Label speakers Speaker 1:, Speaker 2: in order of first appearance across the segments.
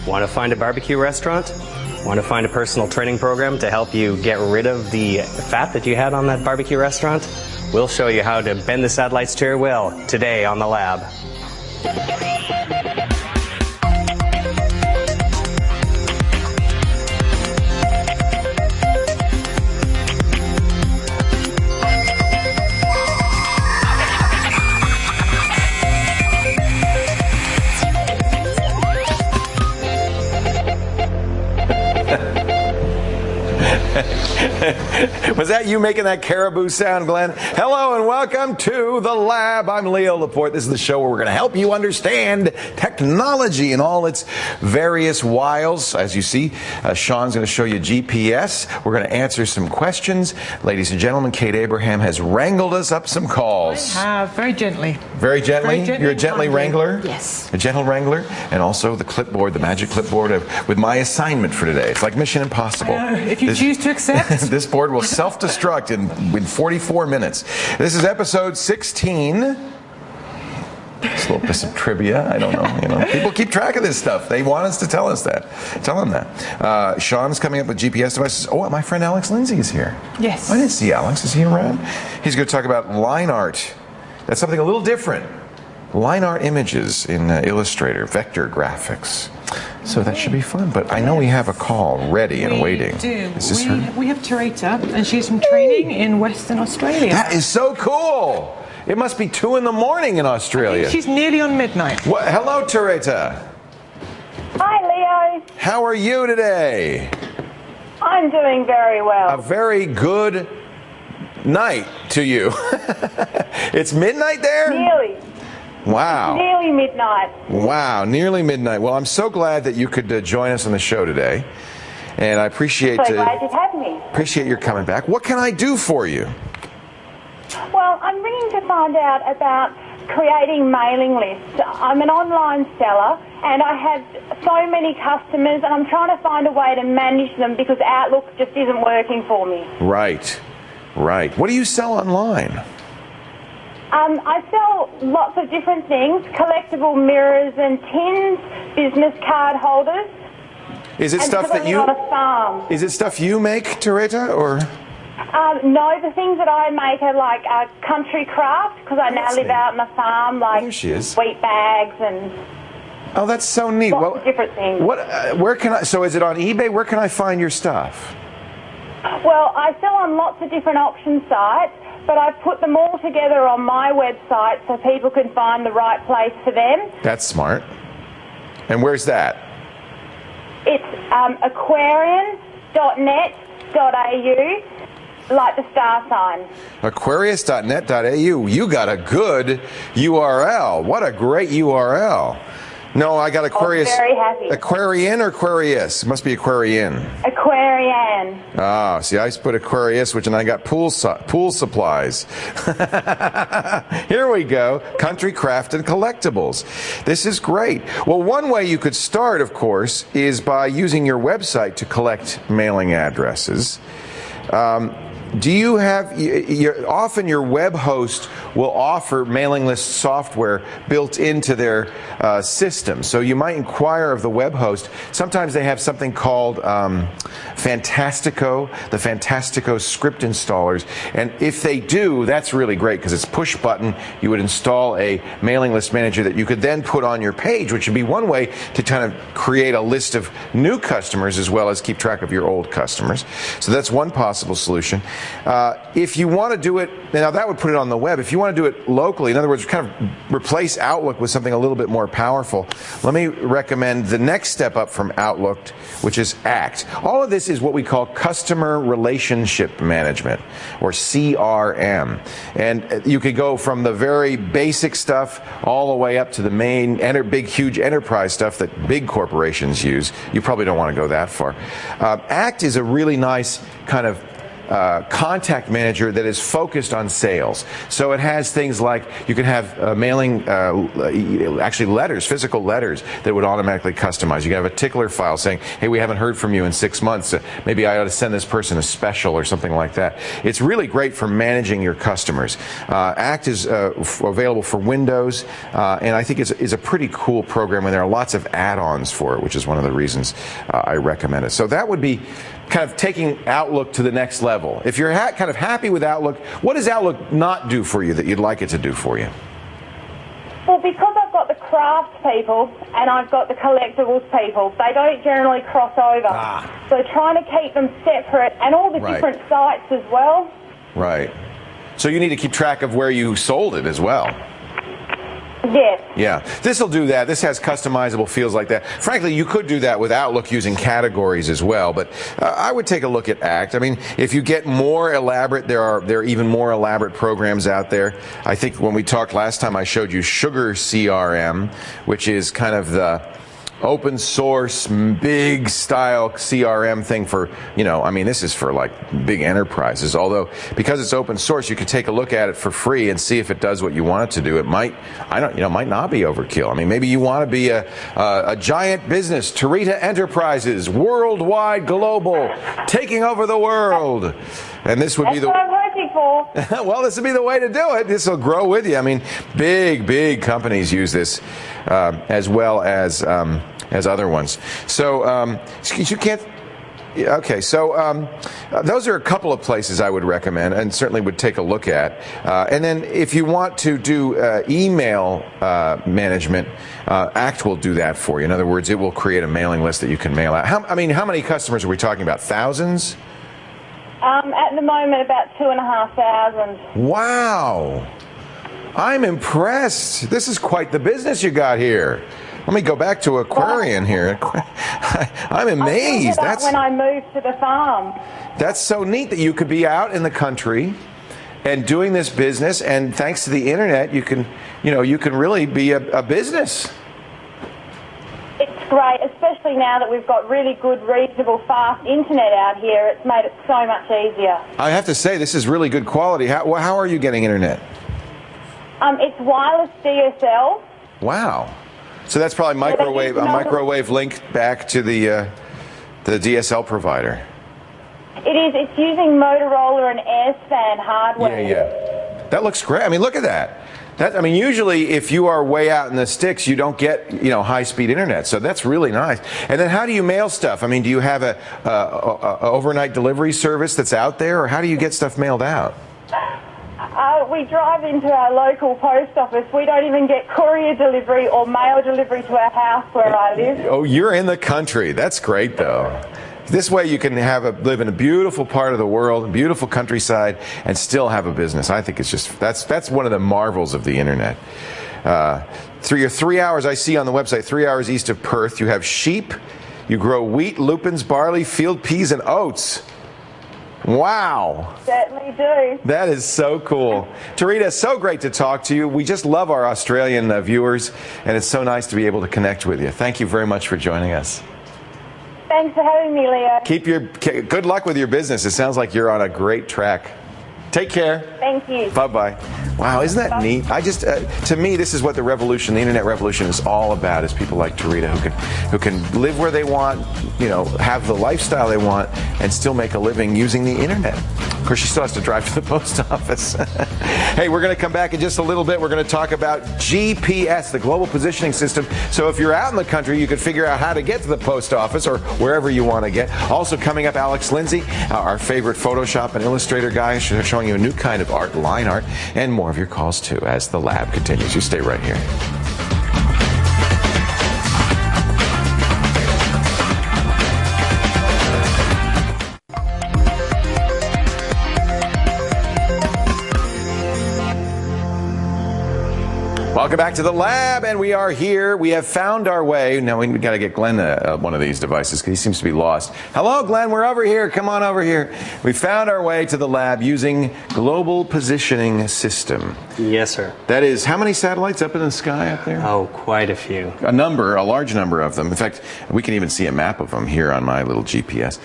Speaker 1: Want to find a barbecue restaurant? Want to find a personal training program to help you get rid of the fat that you had on that barbecue restaurant? We'll show you how to bend the satellite steer wheel today on The Lab.
Speaker 2: Was that you making that caribou sound, Glenn? Hello and welcome to The Lab. I'm Leo Laporte. This is the show where we're going to help you understand technology in all its various wiles. As you see, Sean's going to show you GPS. We're going to answer some questions. Ladies and gentlemen, Kate Abraham has wrangled us up some calls.
Speaker 3: I have, very gently.
Speaker 2: Very gently?
Speaker 3: Very gently.
Speaker 2: You're a gently wrangler?
Speaker 3: Yes.
Speaker 2: A gentle wrangler? And also the clipboard, the magic clipboard with my assignment for today. It's like Mission Impossible.
Speaker 3: If you choose to accept.
Speaker 2: This board will self-destruct in 44 minutes. This is episode 16. It's a little bit of trivia. I don't know. People keep track of this stuff. They want us to tell us that. Tell them that. Sean's coming up with GPS devices. Oh, my friend Alex Lindsey is here.
Speaker 3: Yes.
Speaker 2: I didn't see Alex. Is he around? He's going to talk about line art. That's something a little different. Line art images in Illustrator, vector graphics. So that should be fun. But I know we have a call ready and waiting.
Speaker 3: We do.
Speaker 2: Is this her?
Speaker 3: We have Theresa, and she's from training in Western Australia.
Speaker 2: That is so cool. It must be 2 in the morning in Australia.
Speaker 3: She's nearly on midnight.
Speaker 2: Hello, Theresa.
Speaker 4: Hi, Leo.
Speaker 2: How are you today?
Speaker 4: I'm doing very well.
Speaker 2: A very good night to you. It's midnight there?
Speaker 4: Nearly.
Speaker 2: Wow.
Speaker 4: Nearly midnight.
Speaker 2: Wow, nearly midnight. Well, I'm so glad that you could join us on the show today. And I appreciate
Speaker 4: So glad you've had me.
Speaker 2: Appreciate your coming back. What can I do for you?
Speaker 4: Well, I'm ringing to find out about creating mailing lists. I'm an online seller and I have so many customers and I'm trying to find a way to manage them because Outlook just isn't working for me.
Speaker 2: Right. What do you sell online?
Speaker 4: I sell lots of different things, collectible mirrors and tins, business card holders.
Speaker 2: Is it
Speaker 4: and
Speaker 2: stuff that you
Speaker 4: on a farm.
Speaker 2: Is it stuff you make, Theresa, or?
Speaker 4: No, the things that I make are like country craft because I now live out on a farm, like
Speaker 2: there she is.
Speaker 4: wheat bags and.
Speaker 2: Oh, that's so neat.
Speaker 4: Lots of different things.
Speaker 2: Where can I? So is it on eBay? Where can I find your stuff?
Speaker 4: Well, I sell on lots of different auction sites, but I put them all together on my website so people can find the right place for them.
Speaker 2: That's smart. And where's that?
Speaker 4: It's aquarian.net.au, like the star sign.
Speaker 2: Aquarius.net.au. You got a good URL. What a great URL. No, I got Aquarius.
Speaker 4: I'm very happy.
Speaker 2: Aquarian or Aquarius? It must be Aquarian.
Speaker 4: Aquarian.
Speaker 2: Ah, see, I put Aquarius, and I got pool supplies. Here we go. Country craft and collectibles. This is great. Well, one way you could start, of course, is by using your website to collect mailing addresses. Do you have, often your web host will offer mailing list software built into their system. So you might inquire of the web host. Sometimes they have something called Fantastico, the Fantastico script installers. And if they do, that's really great because it's push button. You would install a mailing list manager that you could then put on your page, which would be one way to kind of create a list of new customers as well as keep track of your old customers. So that's one possible solution. If you want to do it, now that would put it on the web. If you want to do it locally, in other words, kind of replace Outlook with something a little bit more powerful, let me recommend the next step up from Outlook, which is ACT. All of this is what we call Customer Relationship Management, or CRM. And you could go from the very basic stuff all the way up to the main, big, huge enterprise stuff that big corporations use. You probably don't want to go that far. ACT is a really nice kind of contact manager that is focused on sales. So it has things like you can have mailing, actually letters, physical letters that would automatically customize. You can have a tickler file saying, hey, we haven't heard from you in 6 months. Maybe I ought to send this person a special or something like that. It's really great for managing your customers. ACT is available for Windows, and I think it's a pretty cool program, and there are lots of add-ons for it, which is one of the reasons I recommend it. So that would be kind of taking Outlook to the next level. If you're kind of happy with Outlook, what does Outlook not do for you that you'd like it to do for you?
Speaker 4: Well, because I've got the crafts people and I've got the collectibles people, they don't generally cross over. So trying to keep them separate, and all the different sites as well.
Speaker 2: Right. So you need to keep track of where you sold it as well.
Speaker 4: Yes.
Speaker 2: Yeah, this will do that. This has customizable fields like that. Frankly, you could do that with Outlook using categories as well, but I would take a look at ACT. I mean, if you get more elaborate, there are even more elaborate programs out there. I think when we talked last time, I showed you Sugar CRM, which is kind of the open source, big style CRM thing for, I mean, this is for like big enterprises. Although, because it's open source, you can take a look at it for free and see if it does what you want it to do. It might, might not be overkill. I mean, maybe you want to be a giant business, Theresa Enterprises, worldwide, global, taking over the world. And this would be the...
Speaker 4: That's what I'm hoping for.
Speaker 2: Well, this would be the way to do it. This will grow with you. I mean, big companies use this as well as other ones. So you can't. Okay, so those are a couple of places I would recommend and certainly would take a look at. And then if you want to do email management, ACT will do that for you. In other words, it will create a mailing list that you can mail out. How many customers are we talking about? Thousands?
Speaker 4: At the moment, about 2,500.
Speaker 2: Wow. I'm impressed. This is quite the business you got here. Let me go back to Aquarian here. I'm amazed.
Speaker 4: That's when I moved to the farm.
Speaker 2: That's so neat that you could be out in the country and doing this business, and thanks to the internet, you can really be a business.
Speaker 4: It's great, especially now that we've got really good, reasonable, fast internet out here. It's made it so much easier.
Speaker 2: I have to say, this is really good quality. How are you getting internet?
Speaker 4: It's wireless DSL.
Speaker 2: Wow. So that's probably a microwave link back to the DSL provider.
Speaker 4: It is. It's using Motorola and Airspan hardware.
Speaker 2: Yeah. That looks great. I mean, look at that. Usually if you are way out in the sticks, you don't get, high-speed internet. So that's really nice. And then how do you mail stuff? I mean, do you have a overnight delivery service that's out there, or how do you get stuff mailed out?
Speaker 4: We drive into our local post office. We don't even get courier delivery or mail delivery to our house where I live.
Speaker 2: Oh, you're in the country. That's great, though. This way you can live in a beautiful part of the world, beautiful countryside, and still have a business. I think it's just, that's one of the marvels of the internet. Through your 3 hours, I see on the website, 3 hours east of Perth, you have sheep, you grow wheat, lupins, barley, field peas, and oats. Wow.
Speaker 4: Certainly do.
Speaker 2: That is so cool. Theresa, so great to talk to you. We just love our Australian viewers, and it's so nice to be able to connect with you. Thank you very much for joining us.
Speaker 4: Thanks for having me, Leo.
Speaker 2: Good luck with your business. It sounds like you're on a great track. Take care.
Speaker 4: Thank you.
Speaker 2: Bye-bye. Wow, isn't that neat? To me, this is what the internet revolution is all about, is people like Theresa who can live where they want, have the lifestyle they want, and still make a living using the internet. Of course, she still has to drive to the post office. Hey, we're going to come back in just a little bit. We're going to talk about GPS, the global positioning system. So if you're out in the country, you can figure out how to get to the post office or wherever you want to get. Also coming up, Alex Lindsey, our favorite Photoshop and Illustrator guy, showing you a new kind of art, line art, and more of your calls too as the lab continues. You stay right here. Welcome Welcome back to the lab, and we are here. We have found our way. Now we got to get Glenn one of these devices because he seems to be lost. Hello, Glenn. We're over here. Come on over here. We found our way to the lab using Global Positioning System.
Speaker 1: Yes, sir.
Speaker 2: That is, how many satellites up in the sky up there?
Speaker 1: Oh, quite a few.
Speaker 2: A large number of them. In fact, we can even see a map of them here on my little GPS.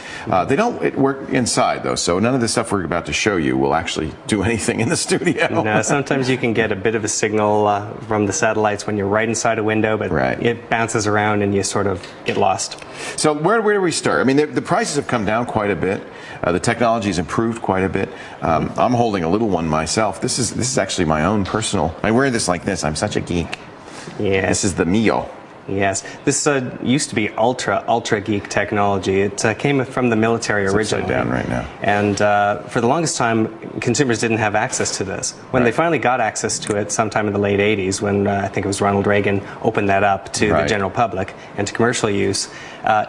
Speaker 2: They don't work inside, though, so none of the stuff we're about to show you will actually do anything in the studio.
Speaker 1: No, sometimes you can get a bit of a signal from the satellites when you're right inside a window, but it bounces around and you sort of get lost.
Speaker 2: So where do we start? I mean, the prices have come down quite a bit. The technology has improved quite a bit. I'm holding a little one myself. This is actually my own personal. I wear this like this. I'm such a geek.
Speaker 1: Yes.
Speaker 2: This is the Mio.
Speaker 1: Yes. This used to be ultra geek technology. It came from the military originally.
Speaker 2: Upside down right now.
Speaker 1: And for the longest time, consumers didn't have access to this. When they finally got access to it sometime in the late 80s, when I think it was Ronald Reagan opened that up to the general public and to commercial use,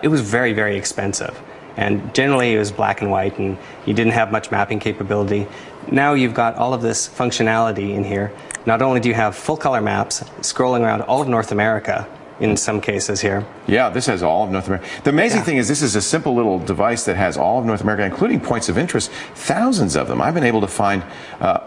Speaker 1: it was very, very expensive. And generally it was black and white, and you didn't have much mapping capability. Now you've got all of this functionality in here. Not only do you have full color maps scrolling around all of North America, in some cases here. Yeah,
Speaker 2: this has all of North America. The amazing thing is this is a simple little device that has all of North America, including points of interest, thousands of them. I've been able to find,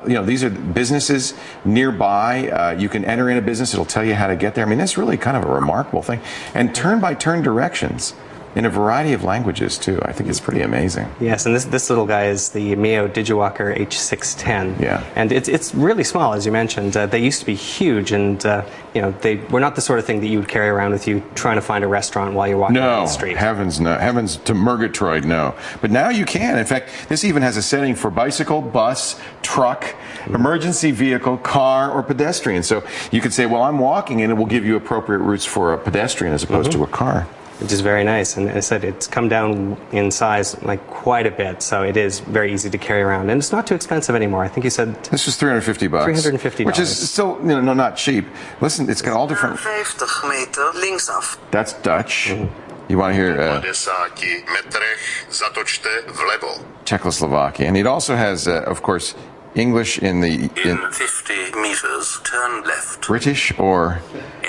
Speaker 2: these are businesses nearby. You can enter in a business. It'll tell you how to get there. I mean, that's really kind of a remarkable thing. And turn-by-turn directions in a variety of languages, too. I think it's pretty amazing.
Speaker 1: Yes, and this little guy is the Mio Digiwalker H610. Yeah. And it's really small, as you mentioned. They used to be huge, and they were not the sort of thing that you would carry around with you trying to find a restaurant while you're walking down the street.
Speaker 2: Heavens to Murgatroyd, no. But now you can. In fact, this even has a setting for bicycle, bus, truck, emergency vehicle, car, or pedestrian. So you could say, well, I'm walking, and it will give you appropriate routes for a pedestrian as opposed to a car.
Speaker 1: Which is very nice, and as I said, it's come down in size like quite a bit, so it is very easy to carry around, and it's not too expensive anymore. I think you said
Speaker 2: this was $350.
Speaker 1: $350,
Speaker 2: which is still not cheap. Listen, it's got all different.
Speaker 5: 50 meter linksaf.
Speaker 2: That's Dutch. You want to hear Czechoslovakia, and it also has, of course, English in
Speaker 5: 50 meters, turn left.
Speaker 2: British or?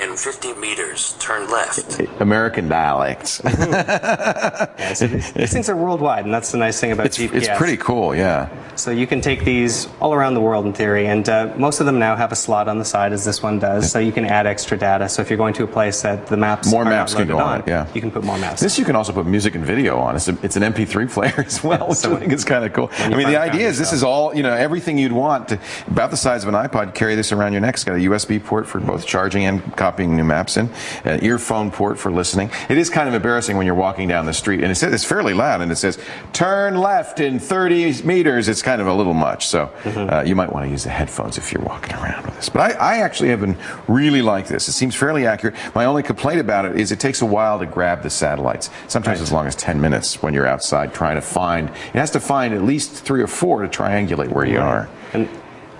Speaker 5: In 50 meters, turn left.
Speaker 2: American dialects.
Speaker 1: Yes, these things are worldwide, and that's the nice thing about GPS.
Speaker 2: It's pretty cool, yeah.
Speaker 1: So you can take these all around the world in theory, and most of them now have a slot on the side, as this one does, so you can add extra data. So if you're going to a place that the maps
Speaker 2: more maps can go on it, yeah.
Speaker 1: You can put more maps.
Speaker 2: This you can also put music and video on. It's an MP3 player as well, which I think is kind of cool. I mean, the idea is this is all, everything you'd want, about the size of an iPod, carry this around your neck. It's got a USB port for both charging and copying new maps in, an earphone port for listening. It is kind of embarrassing when you're walking down the street, and it's fairly loud, and it says, turn left in 30 meters. It's kind of a little much, so you might want to use the headphones if you're walking around with this. But I actually have been really like this. It seems fairly accurate. My only complaint about it is it takes a while to grab the satellites, sometimes as long as 10 minutes when you're outside trying to find. It has to find at least 3 or 4 to triangulate where you are.
Speaker 1: And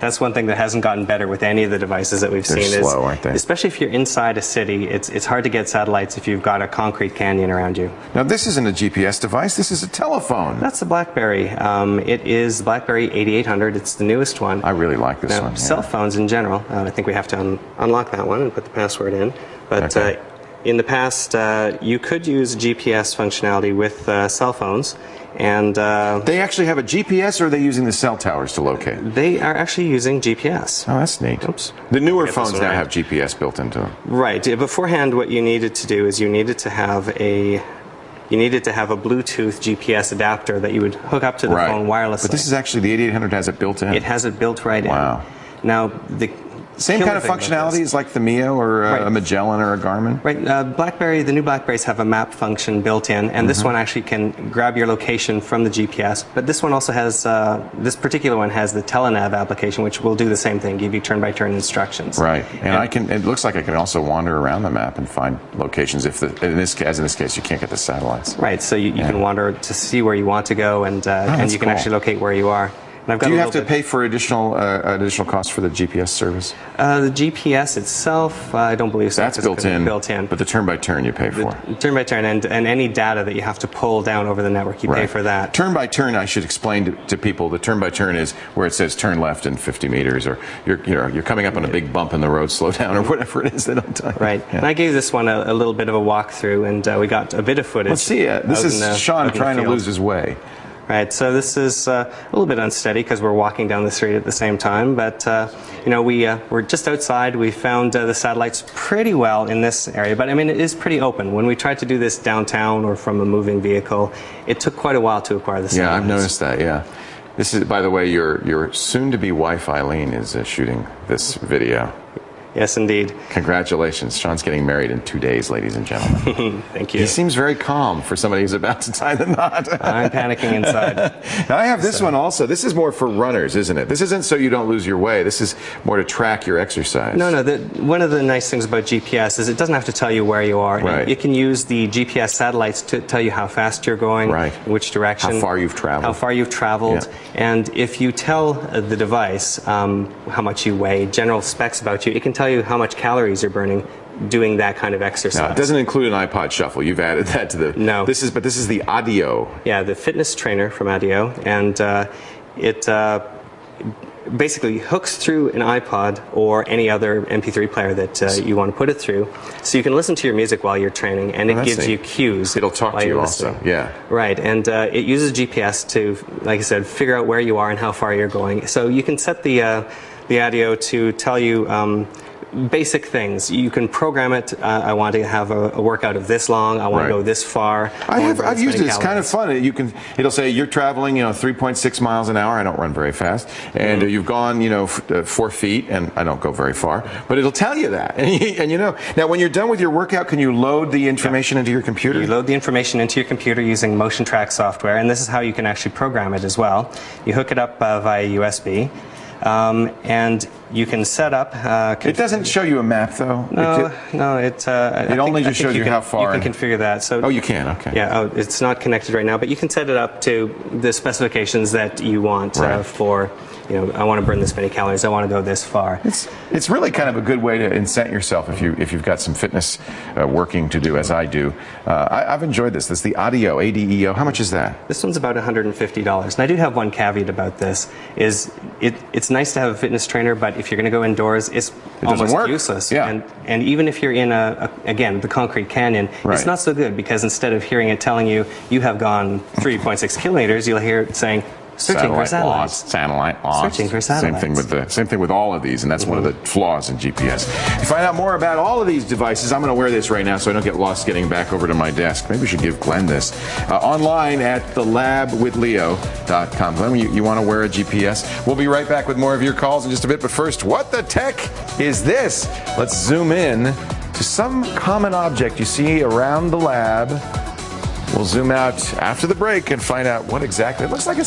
Speaker 1: that's one thing that hasn't gotten better with any of the devices that we've seen.
Speaker 2: They're slow, aren't they?
Speaker 1: Especially if you're inside a city, it's hard to get satellites if you've got a concrete canyon around you.
Speaker 2: Now, this isn't a GPS device. This is a telephone.
Speaker 1: That's the BlackBerry. It is the BlackBerry 8800. It's the newest one.
Speaker 2: I really like this one. Yeah.
Speaker 1: Cell phones in general, I think we have to unlock that one and put the password in. But in the past, you could use GPS functionality with cell phones. And
Speaker 2: they actually have a GPS, or are they using the cell towers to locate?
Speaker 1: They are actually using GPS.
Speaker 2: Oh, that's neat.
Speaker 1: Oops.
Speaker 2: The newer phones now have GPS built into them.
Speaker 1: Right. Beforehand, what you needed to do is you needed to have a Bluetooth GPS adapter that you would hook up to the phone wirelessly.
Speaker 2: But this is actually, the 8800 has it built in.
Speaker 1: It has it built right in.
Speaker 2: Wow.
Speaker 1: Now, the
Speaker 2: same kind of functionality as like the Mio or a Magellan or a Garmin?
Speaker 1: Right. The new BlackBerries have a map function built in, and this one actually can grab your location from the GPS. But this one also has, this particular one has the Telenav application, which will do the same thing, give you turn-by-turn instructions.
Speaker 2: Right. And it looks like I can also wander around the map and find locations if, in this case, you can't get the satellites.
Speaker 1: Right. So you can wander to see where you want to go, and you can actually locate where you are. And I've got
Speaker 2: Do you have to pay for additional costs for the GPS service?
Speaker 1: The GPS itself, I don't believe so.
Speaker 2: That's built in. But the turn-by-turn you pay for.
Speaker 1: Turn-by-turn and any data that you have to pull down over the network, you pay for that.
Speaker 2: Turn-by-turn, I should explain to people, the turn-by-turn is where it says turn left in 50 meters, or you're coming up on a big bump in the road, slow down, or whatever it is they don't tell you.
Speaker 1: Right. Yeah. And I gave this one a little bit of a walkthrough, and we got a bit of footage.
Speaker 2: Let's see. This is Sean trying to lose his way.
Speaker 1: Right, so this is a little bit unsteady because we're walking down the street at the same time, but you know, we're just outside. We found the satellites pretty well in this area, but I mean, it is pretty open. When we tried to do this downtown or from a moving vehicle, it took quite a while to acquire the satellites.
Speaker 2: Yeah, I've noticed that, yeah. This is, by the way, your soon-to-be wife, Eileen, is shooting this video.
Speaker 1: Yes, indeed.
Speaker 2: Congratulations. Sean's getting married in 2 days, ladies and gentlemen.
Speaker 1: Thank you.
Speaker 2: He seems very calm for somebody who's about to tie the knot.
Speaker 1: I'm panicking inside.
Speaker 2: Now, I have this one also. This is more for runners, isn't it? This isn't so you don't lose your way. This is more to track your exercise.
Speaker 1: No. One of the nice things about GPS is it doesn't have to tell you where you are.
Speaker 2: Right.
Speaker 1: It can use the GPS satellites to tell you how fast you're going,
Speaker 2: right,
Speaker 1: which direction,
Speaker 2: how far you've traveled.
Speaker 1: Yeah. And if you tell the device how much you weigh, general specs about you, it can tell you how much calories you're burning doing that kind of exercise.
Speaker 2: Now, it doesn't include an iPod Shuffle. You've added that to the...
Speaker 1: No.
Speaker 2: This is the audio.
Speaker 1: Yeah, the fitness trainer from Audio, and it basically hooks through an iPod or any other MP3 player that you want to put it through, so you can listen to your music while you're training, and it gives you cues.
Speaker 2: It'll talk to you also, yeah.
Speaker 1: Right, and it uses GPS to, like I said, figure out where you are and how far you're going. So you can set the Audio to tell you basic things. You can program it. I want to have a workout of this long. I want to go this far.
Speaker 2: I've used it. It's kind of fun. It'll say you're traveling, 3.6 miles an hour. I don't run very fast, and you've gone, 4 feet, and I don't go very far. But it'll tell you that, and now when you're done with your workout, can you load the information into your computer? You
Speaker 1: load the information into your computer using Motion Track software, and this is how you can actually program it as well. You hook it up via USB. And you can set up...
Speaker 2: it doesn't show you a map, though?
Speaker 1: No,
Speaker 2: it only just shows you how far...
Speaker 1: You can configure that. So,
Speaker 2: oh, you can? Okay.
Speaker 1: Yeah, it's not connected right now, but you can set it up to the specifications that you want for... I want to burn this many calories. I want to go this far.
Speaker 2: It's really kind of a good way to incent yourself if you've got some fitness working to do, as I do. I've enjoyed this. This is the Audio, ADEO. How much is that?
Speaker 1: This one's about $150. And I do have one caveat about this. It's nice to have a fitness trainer, but if you're going to go indoors, it's almost useless.
Speaker 2: Yeah.
Speaker 1: And even if you're in again, the concrete canyon, it's not so good, because instead of hearing it telling you have gone 3.6 kilometers, you'll hear it saying, searching for satellites.
Speaker 2: Satellite lost.
Speaker 1: Searching for satellites.
Speaker 2: Same thing with all of these, and that's one of the flaws in GPS. To find out more about all of these devices, I'm going to wear this right now so I don't get lost getting back over to my desk. Maybe we should give Glenn this. Online at thelabwithleo.com. Glenn, you want to wear a GPS? We'll be right back with more of your calls in just a bit, but first, what the tech is this? Let's zoom in to some common object you see around the lab. We'll zoom out after the break and find out what exactly it looks like.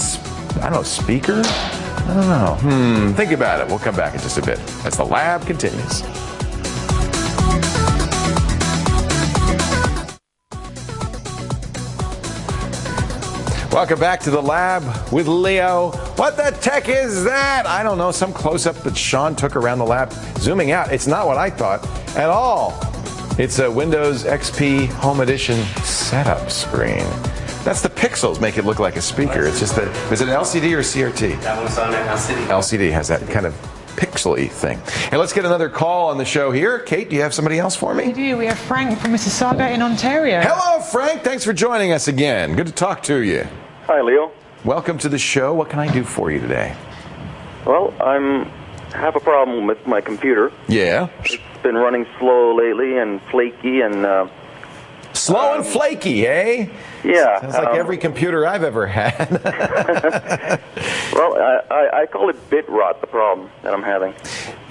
Speaker 2: Speaker? I don't know. Think about it. We'll come back in just a bit as the lab continues. Welcome back to the lab with Leo. What the tech is that? I don't know. Some close-up that Sean took around the lab. Zooming out. It's not what I thought at all. It's a Windows XP Home Edition setup screen. That's the pixels make it look like a speaker. It's just that, is it an LCD or CRT?
Speaker 1: That one's on an LCD.
Speaker 2: LCD has that kind of pixely thing. And let's get another call on the show here. Kate, do you have somebody else for me?
Speaker 3: We do. We have Frank from Mississauga in Ontario.
Speaker 2: Hello, Frank. Thanks for joining us again. Good to talk to you.
Speaker 6: Hi, Leo.
Speaker 2: Welcome to the show. What can I do for you today?
Speaker 6: Well, have a problem with my computer.
Speaker 2: Yeah.
Speaker 6: It's been running slow lately and flaky and...
Speaker 2: slow and flaky, eh?
Speaker 6: Yeah.
Speaker 2: Sounds like every computer I've ever had.
Speaker 6: Well, I call it bit rot, the problem that I'm having.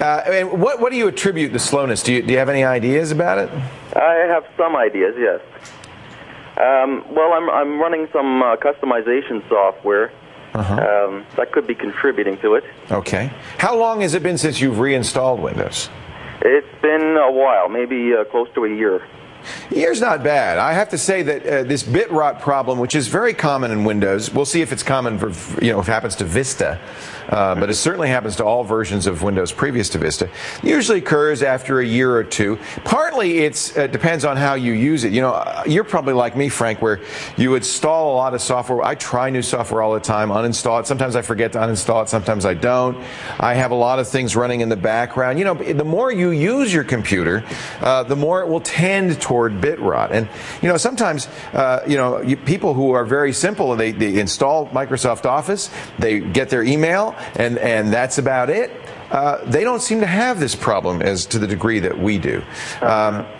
Speaker 2: And what do you attribute the slowness? Do you have any ideas about it?
Speaker 6: I have some ideas, yes. Well, I'm running some customization software. That could be contributing to it.
Speaker 2: Okay. How long has it been since you've reinstalled Windows?
Speaker 6: It's been a while, maybe close to a year.
Speaker 2: Year's not bad. I have to say that this bit rot problem, which is very common in Windows, we'll see if it's common for, if it happens to Vista, but it certainly happens to all versions of Windows previous to Vista, usually occurs after a year or two. Partly it depends on how you use it. You're probably like me, Frank, where you install a lot of software. I try new software all the time, uninstall it. Sometimes I forget to uninstall it, sometimes I don't. I have a lot of things running in the background. The more you use your computer, the more it will tend toward bit rot. And sometimes people who are very simple, they install Microsoft Office, they get their email, and that's about it. They don't seem to have this problem as to the degree that we do.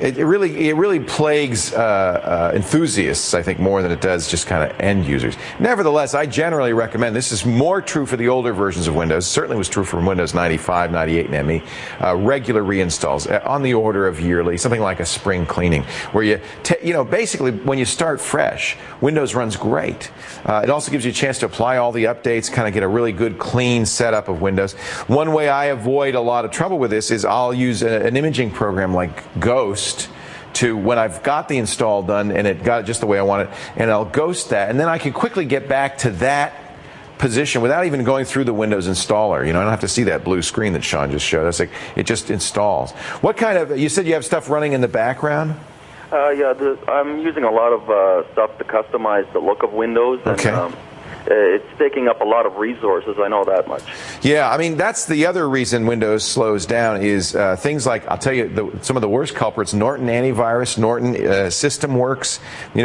Speaker 2: It really plagues enthusiasts, I think, more than it does just kind of end users. Nevertheless, I generally recommend, this is more true for the older versions of Windows, certainly was true for Windows 95, 98, and ME, regular reinstalls on the order of yearly, something like a spring cleaning, where basically when you start fresh, Windows runs great. It also gives you a chance to apply all the updates, kind of get a really good clean setup of Windows. One way I avoid a lot of trouble with this is I'll use an imaging program like Ghost to, when I've got the install done and it got it just the way I want it, and I'll ghost that, and then I can quickly get back to that position without even going through the Windows installer. I don't have to see that blue screen that Sean just showed us. It just installs. What kind of, you said you have stuff running in the background?
Speaker 6: I'm using a lot of stuff to customize the look of Windows.
Speaker 2: Okay.
Speaker 6: And, it's taking up a lot of resources, I know that much.
Speaker 2: Yeah, I mean, that's the other reason Windows slows down is things like, I'll tell you, some of the worst culprits, Norton Antivirus, Norton SystemWorks,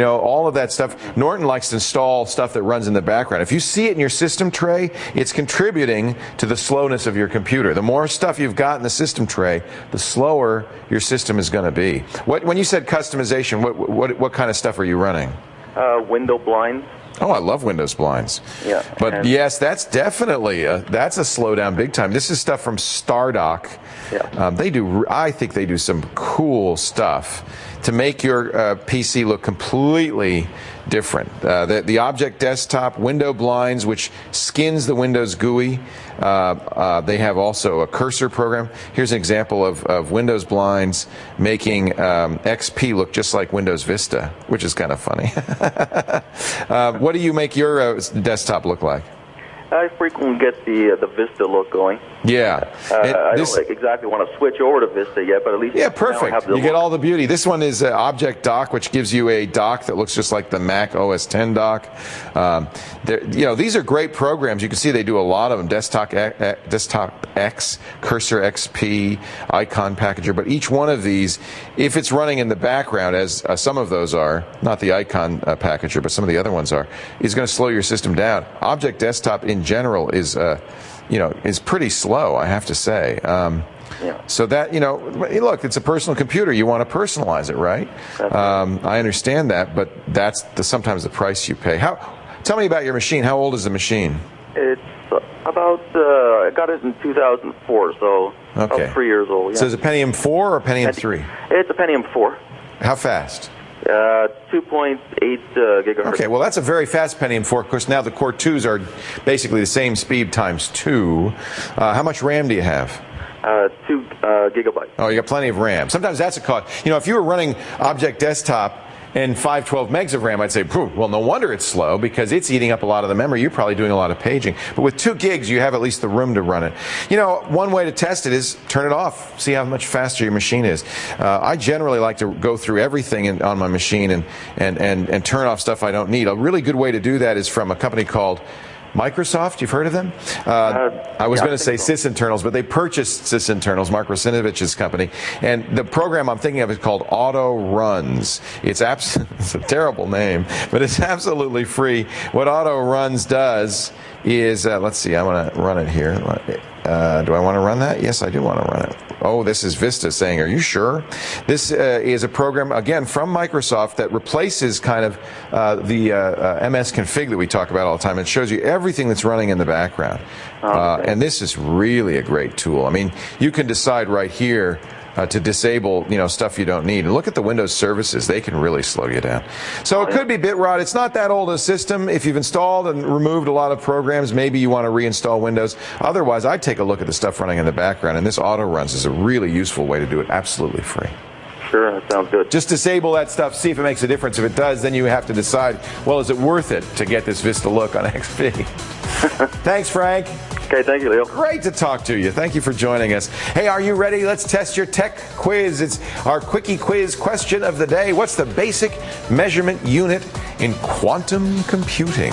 Speaker 2: all of that stuff. Norton likes to install stuff that runs in the background. If you see it in your system tray, it's contributing to the slowness of your computer. The more stuff you've got in the system tray, the slower your system is going to be. When you said customization, what kind of stuff are you running?
Speaker 6: Window blinds.
Speaker 2: Oh, I love Windows blinds.
Speaker 6: Yeah.
Speaker 2: But yes, that's definitely that's a slowdown big time. This is stuff from Stardock. Yeah. I think they do some cool stuff to make your PC look completely different. The Object Desktop, Window Blinds, which skins the Windows GUI. They have also a cursor program. Here's an example of Windows Blinds making XP look just like Windows Vista, which is kind of funny. What do you make your desktop look like?
Speaker 6: I frequently get the Vista look going.
Speaker 2: Yeah.
Speaker 6: I don't exactly want to switch over to Vista yet, but at least
Speaker 2: perfect. You get all the beauty. This one is Object Dock, which gives you a dock that looks just like the Mac OS X dock. These are great programs. You can see they do a lot of them. Desktop X, Cursor XP, Icon Packager. But each one of these, if it's running in the background, as some of those are, not the Icon Packager, but some of the other ones are, is going to slow your system down. Object Desktop in general is pretty slow, I have to say. So that, look, it's a personal computer. You want to personalize it, right? I understand that, but that's sometimes the price you pay. Tell me about your machine. How old is the machine?
Speaker 6: It's about, I got it in 2004, so about 3 years old. Yeah.
Speaker 2: So is it Pentium 4 or Pentium 3?
Speaker 6: It's a Pentium 4.
Speaker 2: How fast?
Speaker 6: 2.8 gigahertz.
Speaker 2: Okay, well, that's a very fast Pentium 4. Of course, now the Core 2s are basically the same speed times 2. How much RAM do you have?
Speaker 6: 2 gigabytes.
Speaker 2: Oh, you got plenty of RAM. Sometimes that's a cost. If you were running Object Desktop and 512 megs of RAM, I'd say, well, no wonder it's slow because it's eating up a lot of the memory. You're probably doing a lot of paging. But with 2 gigs, you have at least the room to run it. One way to test it is turn it off. See how much faster your machine is. I generally like to go through everything on my machine and turn off stuff I don't need. A really good way to do that is from a company called Microsoft. You've heard of them? I was going to say Sysinternals, but they purchased Sysinternals, Mark Rusinovich's company. And the program I'm thinking of is called Auto Runs. It's a terrible name, but it's absolutely free. What Auto Runs does is, let's see, I want to run it here. Do I want to run that? Yes, I do want to run it. Oh, this is Vista saying, are you sure? This is a program, again, from Microsoft that replaces kind of the MS config that we talk about all the time. It shows you everything that's running in the background. And this is really a great tool. I mean, you can decide right here to disable, stuff you don't need. And look at the Windows services. They can really slow you down. So it could be bit rot. It's not that old a system. If you've installed and removed a lot of programs, maybe you want to reinstall Windows. Otherwise, I'd take a look at the stuff running in the background. And this Auto Runs is a really useful way to do it absolutely free.
Speaker 6: Sure, that sounds good.
Speaker 2: Just disable that stuff, see if it makes a difference. If it does, then you have to decide, well, is it worth it to get this Vista look on XP? Thanks, Frank.
Speaker 6: Okay, thank you, Leo.
Speaker 2: Great to talk to you. Thank you for joining us. Hey, are you ready? Let's test your tech quiz. It's our quickie quiz question of the day. What's the basic measurement unit in quantum computing?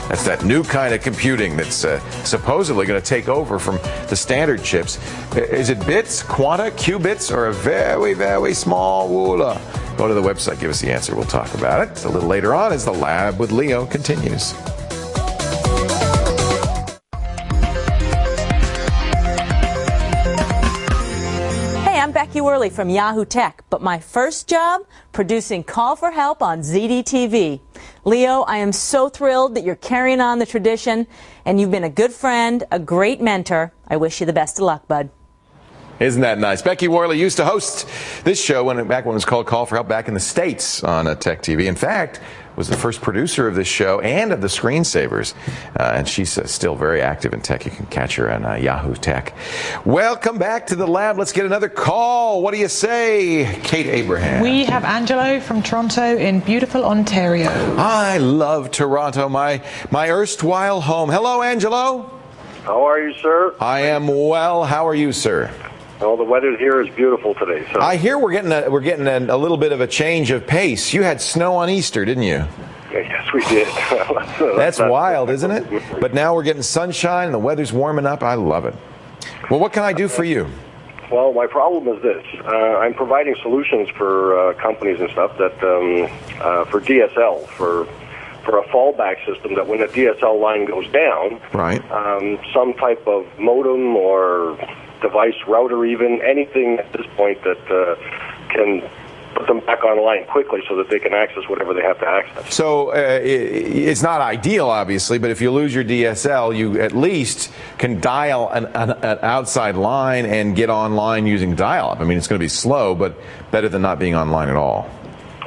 Speaker 2: That's that new kind of computing that's supposedly going to take over from the standard chips. Is it bits, quanta, qubits, or a very, very small woola? Go to the website, give us the answer. We'll talk about it a little later on as The Lab with Leo continues.
Speaker 7: Becky Worley from Yahoo Tech, but my first job, producing Call for Help on ZDTV. Leo, I am so thrilled that you're carrying on the tradition, and you've been a good friend, a great mentor. I wish you the best of luck, bud.
Speaker 2: Isn't that nice? Becky Worley used to host this show back when it was called Call for Help back in the States on Tech TV. In fact, was the first producer of this show and of the Screensavers. And she's still very active in tech. You can catch her on Yahoo Tech. Welcome back to the lab. Let's get another call. What do you say, Kate Abraham?
Speaker 3: We have Angelo from Toronto in beautiful Ontario.
Speaker 2: I love Toronto, my erstwhile home. Hello, Angelo.
Speaker 8: How are you, sir?
Speaker 2: I am well. How are you, sir?
Speaker 8: Well, the weather here is beautiful today. So.
Speaker 2: I hear we're getting a little bit of a change of pace. You had snow on Easter, didn't you?
Speaker 8: Yes, we did.
Speaker 2: That's wild, isn't it? But now we're getting sunshine and the weather's warming up. I love it. Well, what can I do for you?
Speaker 8: Well, my problem is this. I'm providing solutions for companies and stuff that for DSL, for a fallback system that when the DSL line goes down,
Speaker 2: right?
Speaker 8: Some type of modem or device, router even, anything at this point that can put them back online quickly so that they can access whatever they have to access.
Speaker 2: So it's not ideal, obviously, but if you lose your DSL, you at least can dial an outside line and get online using dial-up. I mean, it's going to be slow, but better than not being online at all.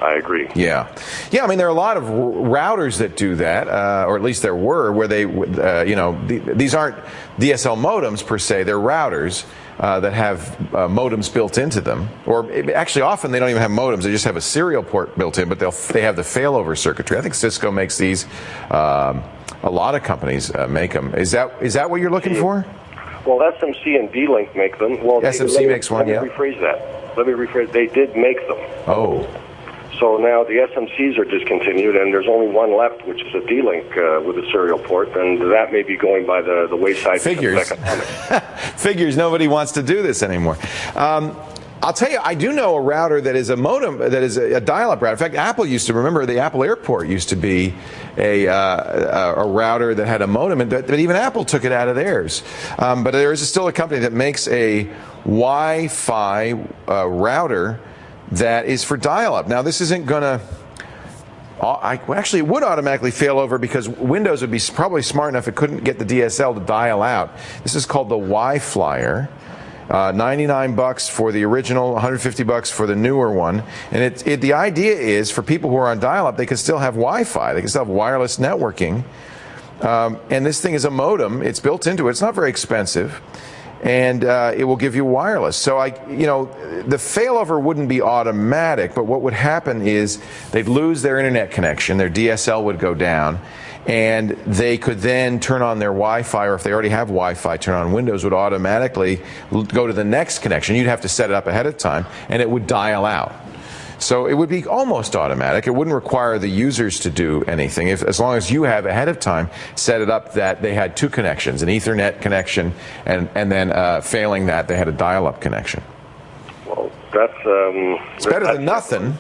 Speaker 8: I agree.
Speaker 2: Yeah. I mean, there are a lot of routers that do that, or at least there were, where they, these aren't DSL modems per se. They're routers that have modems built into them, or actually often they don't even have modems. They just have a serial port built in, but they have the failover circuitry. I think Cisco makes these. A lot of companies make them. Is that what you're looking for?
Speaker 8: Well, SMC and D-Link make them. Well,
Speaker 2: SMC makes one.
Speaker 8: Let me rephrase that. Let me rephrase. They did make them.
Speaker 2: Oh.
Speaker 8: So now the SMCs are discontinued, and there's only one left, which is a D-Link with a serial port, and that may be going by the wayside.
Speaker 2: Figures. Figures. Nobody wants to do this anymore. I'll tell you, I do know a router that is a modem, that is a dial-up router. In fact, Apple used to, remember the Apple Airport used to be a router that had a modem, but even Apple took it out of theirs. But there is still a company that makes a Wi-Fi router that is for dial-up. Now, this isn't going to... Actually, it would automatically fail over because Windows would be probably smart enough it couldn't get the DSL to dial out. This is called the Wi-Flyer. $99 for the original, $150 for the newer one. And the idea is for people who are on dial-up, they can still have Wi-Fi. They can still have wireless networking. And this thing is a modem. It's built into it. It's not very expensive. And it will give you wireless. So the failover wouldn't be automatic, but what would happen is they'd lose their internet connection, their DSL would go down, and they could then turn on their Wi-Fi, or if they already have Wi-Fi, turn on Windows, would automatically go to the next connection. You'd have to set it up ahead of time, and it would dial out. So it would be almost automatic. It wouldn't require the users to do anything, as long as you have ahead of time set it up that they had two connections, an Ethernet connection, and then failing that, they had a dial-up connection.
Speaker 8: Well, it's
Speaker 2: better than nothing.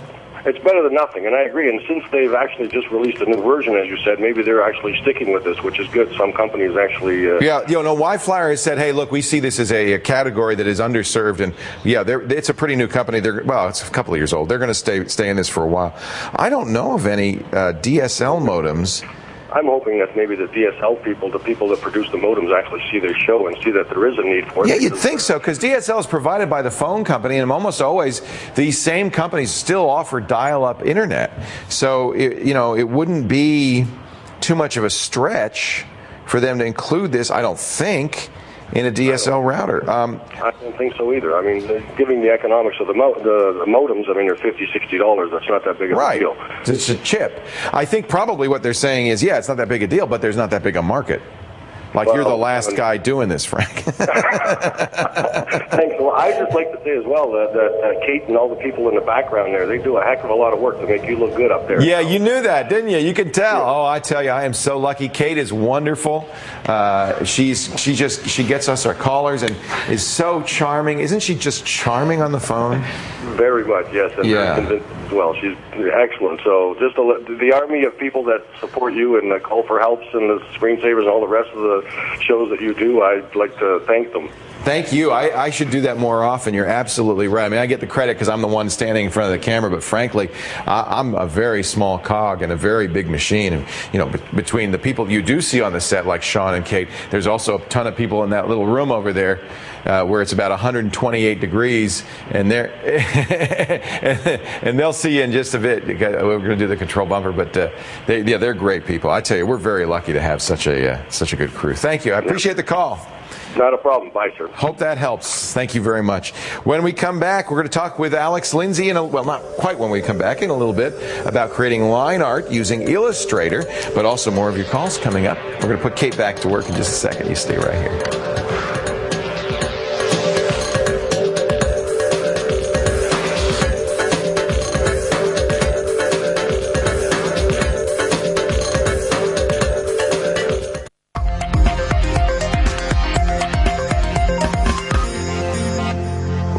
Speaker 8: It's better than nothing, and I agree. And since they've actually just released a new version, as you said, maybe they're actually sticking with this, which is good. Some companies actually... Wi-Flyer has said, hey, look, we see this as a category that is underserved, and it's a pretty new company. It's a couple of years old. They're going to stay in this for a while. I don't know of any DSL modems. I'm hoping that maybe the DSL people, the people that produce the modems, actually see their show and see that there is a need for it.
Speaker 2: Yeah, you'd think so, because DSL is provided by the phone company, and almost always these same companies still offer dial-up internet. So, it wouldn't be too much of a stretch for them to include this, I don't think. in a DSL router.
Speaker 8: I don't think so either. I mean, giving the economics of the modems, I mean, they're $50, $60. That's not that big of a deal.
Speaker 2: It's a chip. I think probably what they're saying is, yeah, it's not that big a deal, but there's not that big a market. Like, you're the last guy doing this, Frank.
Speaker 8: Thanks. Well, I'd just like to say as well that Kate and all the people in the background there, they do a heck of a lot of work to make you look good up there.
Speaker 2: Yeah, you knew that, didn't you? You could tell. Yeah. Oh, I tell you, I am so lucky. Kate is wonderful. She gets us our callers and is so charming. Isn't she just charming on the phone?
Speaker 8: Very much, yes. And very convincing as well. She's excellent. So just the army of people that support you and the Call for Helps and the Screensavers and all the rest of the shows that you do, I'd like to thank them.
Speaker 2: Thank you. I should do that more often. You're absolutely right. I mean, I get the credit because I'm the one standing in front of the camera, but frankly, I'm a very small cog in a very big machine. And, you know, between the people you do see on the set, like Sean and Kate, there's also a ton of people in that little room over there where it's about 128 degrees, and they're and they'll see you in just a bit. We're going to do the control bumper, but they're great people. I tell you, we're very lucky to have such a good crew. Thank you. I appreciate the call.
Speaker 8: Not a problem. Bye, sir.
Speaker 2: Hope that helps. Thank you very much. When we come back, we're going to talk with Alex Lindsey, well, not quite when we come back, in a little bit, about creating line art using Illustrator, but also more of your calls coming up. We're going to put Kate back to work in just a second. You stay right here.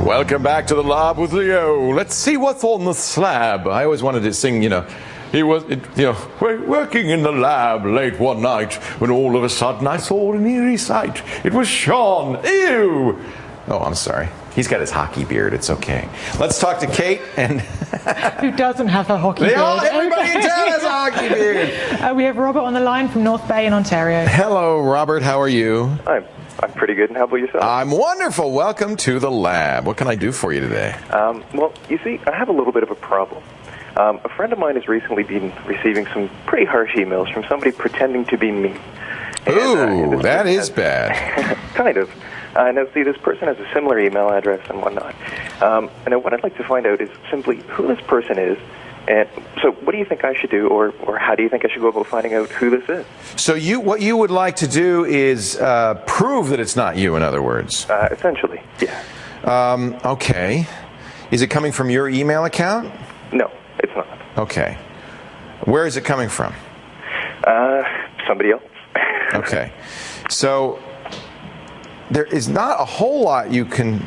Speaker 2: Welcome back to the lab with Leo. Let's see what's on the slab. I always wanted to sing, he was, working in the lab late one night when all of a sudden I saw an eerie sight. It was Sean. Ew. Oh, I'm sorry. He's got his hockey beard. It's okay. Let's talk to Kate and
Speaker 3: who doesn't have a hockey beard?
Speaker 2: Everybody in town has a hockey beard.
Speaker 3: We have Robert on the line from North Bay in Ontario.
Speaker 2: Hello, Robert. How are you?
Speaker 9: I'm pretty good, and how about yourself?
Speaker 2: I'm wonderful. Welcome to the lab. What can I do for you today?
Speaker 9: Well, you see, I have a little bit of a problem. A friend of mine has recently been receiving some pretty harsh emails from somebody pretending to be me.
Speaker 2: Ooh, that is bad.
Speaker 9: Kind of. Now, see, this person has a similar email address and whatnot. And what I'd like to find out is simply who this person is. And so what do you think I should do, or how do you think I should go about finding out who this is?
Speaker 2: So what you would like to do is prove that it's not you, in other words?
Speaker 9: Essentially, yeah.
Speaker 2: Okay. Is it coming from your email account?
Speaker 9: No, it's not.
Speaker 2: Okay. Where is it coming from?
Speaker 9: Somebody else.
Speaker 2: Okay. So there is not a whole lot you can...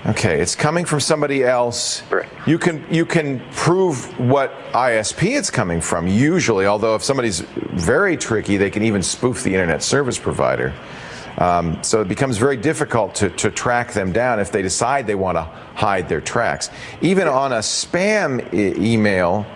Speaker 2: Okay, it's coming from somebody else.
Speaker 9: Right.
Speaker 2: You can prove what ISP it's coming from, usually, although if somebody's very tricky, they can even spoof the internet service provider. So it becomes very difficult to track them down if they decide they want to hide their tracks. Even on a spam email,